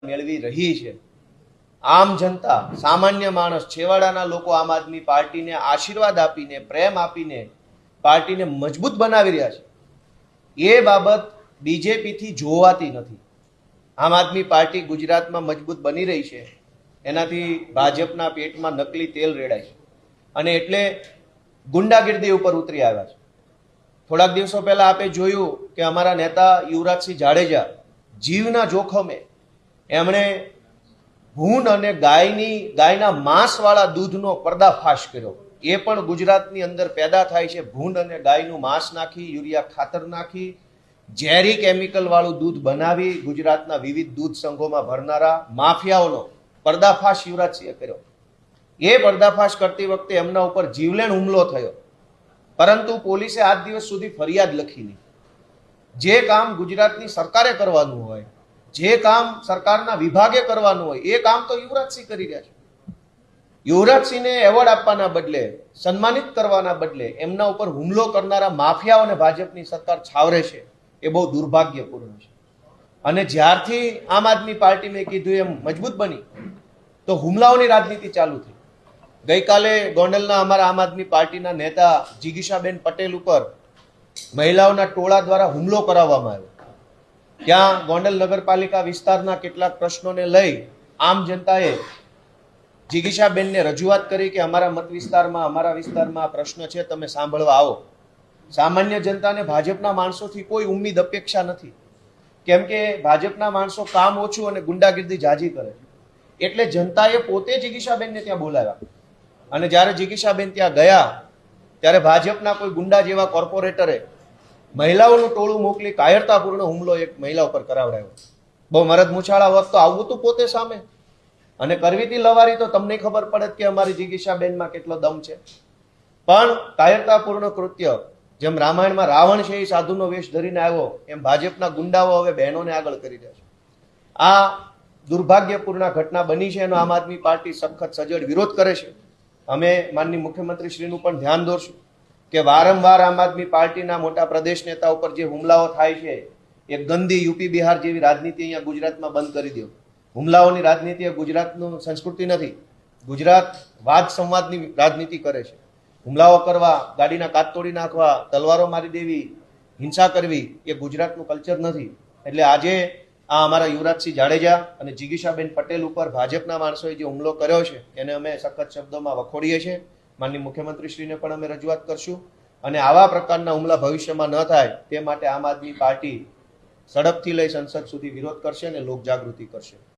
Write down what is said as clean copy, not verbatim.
મેળવી રહી છે। આમ જનતા, સામાન્ય માણસ, છેવાડાના લોકો આમ આદમી પાર્ટીને આશીર્વાદ આપીને, પ્રેમ આપીને પાર્ટીને મજબૂત બનાવી રહ્યા છે। એ બાબત બીજેપીથી જોવાતી નથી। આમ આદમી પાર્ટી ગુજરાતમાં મજબૂત બની રહી છે, એનાથી ભાજપના પેટમાં નકલી તેલ રેડાય છે અને એટલે ગુંડાગીર્દી ઉપર ઉતરી આવ્યા છે। થોડાક દિવસો પહેલા આપે જોયું કે અમારા નેતા યુવરાજસિંહ જાડેજા જીવના જોખમે એમણે ભૂંડ અને ગાયના માંસવાળા દૂધનો પર્દાફાશ કર્યો। એ પણ ગુજરાતની અંદર પેદા થાય છે। ભૂંડ અને ગાયનું માંસ નાખી, યુરિયા ખાતર નાખી, ઝેરી કેમિકલ વાળું દૂધ બનાવી ગુજરાતના વિવિધ દૂધ સંઘોમાં ભરનારા માફિયાઓનો પર્દાફાશ યુવરાજસિંહે કર્યો। એ પર્દાફાશ કરતી વખતે એમના ઉપર જીવલેણ હુમલો થયો, પરંતુ પોલીસે આજ દિવસ સુધી ફરિયાદ લખી નહીં। જે કામ ગુજરાતની સરકારે કરવાનું હોય, જે કામ સરકારના વિભાગે કરવાનું હોય, એ કામ તો યુવરાજસિંહ કરી રહ્યા છે। યુવરાજસિંહને એવોર્ડ આપવાના બદલે, સન્માનિત કરવાના બદલે એમના ઉપર હુમલો કરનારા માફિયાઓને ભાજપની સરકાર છાવરે છે। એ બહુ દુર્ભાગ્યપૂર્ણ છે। અને જ્યારથી આમ આદમી પાર્ટી મેં કીધું એમ મજબૂત બની, તો હુમલાઓની રાજનીતિ ચાલુ થઈ। ગઈકાલે ગોંડલના અમારા આમ આદમી પાર્ટીના નેતા જિગીશાબેન પટેલ ઉપર મહિલાઓના ટોળા દ્વારા હુમલો કરાવવામાં આવ્યો। ત્યાં ગોંડલ નગરપાલિકા વિસ્તારના કેટલાક પ્રશ્નોને લઈ આમ જનતાએ જિગીશાબેનને રજૂઆત કરી કે અમારા મત વિસ્તારમાં, અમારા વિસ્તારમાં આ પ્રશ્ન છે, તમે સાંભળવા આવો। સામાન્ય જનતાને ભાજપના માણસોથી કોઈ ઉમ્મીદ અપેક્ષા નથી, કેમ કે ભાજપના માણસો કામ ઓછું અને ગુંડાગીર્દી જાજી કરે છે। એટલે જનતાએ પોતે જિગીશાબેનને ત્યાં બોલાવ્યા અને જ્યારે જિગીશાબેન ત્યાં ગયા ત્યારે ભાજપના કોઈ ગુંડા જેવા કોર્પોરેટરે મહિલાઓનું ટોળું મોકલી કાયરતાપૂર્ણ હુમલો એક મહિલા ઉપર કરાવડાયો। બહુ મરદ મુછાળા હોત તો આવું તું પોતે સામે અને કરવી હતી લવારી, તો તમને ખબર પડે કે અમારી જિગીશાબેનમાં કેટલો દમ છે। પણ કાયરતાપૂર્ણ કૃત્ય, જેમ રામાયણમાં રાવણ છે એ સાધુનો વેશ ધરીને આવ્યો, એમ ભાજપના ગુંડાઓ હવે બહેનોને આગળ કરી રહ્યા છે। આ દુર્ભાગ્યપૂર્ણ ઘટના બની છે, એનો આમ આદમી પાર્ટી સખત સજ્જડ વિરોધ કરે છે। અમે માનનીય મુખ્યમંત્રી શ્રીનું પણ ધ્યાન દોરશું કે વારંવાર આમ આદમી પાર્ટીના મોટા પ્રદેશ નેતા ઉપર જે હુમલાઓ થાય છે, એ ગંદી યુપી બિહાર જેવી રાજનીતિ અહીંયા ગુજરાતમાં બંધ કરી દો। હુમલાઓની રાજનીતિ એ ગુજરાતનું સંસ્કૃતિ નથી। ગુજરાત વાદ સંવાદની રાજનીતિ કરે છે। હુમલાઓ કરવા, ગાડીના કાચ તોડી નાખવા, તલવારો મારી દેવી, હિંસા કરવી એ ગુજરાતનું કલ્ચર નથી। એટલે આજે આ અમારા યુવરાજસિંહ જાડેજા અને જિગીશાબેન પટેલ ઉપર ભાજપના માણસોએ જે હુમલો કર્યો છે એને અમે સખત શબ્દોમાં વખોડીએ છીએ। માનનીય મુખ્યમંત્રીશ્રીને પણ અમે રજૂઆત કરશું અને આવા પ્રકારના હુમલા ભવિષ્યમાં ન થાય તે માટે આમ આદમી પાર્ટી સડકથી લઈ સંસદ સુધી વિરોધ કરશે અને લોક જાગૃતિ કરશે।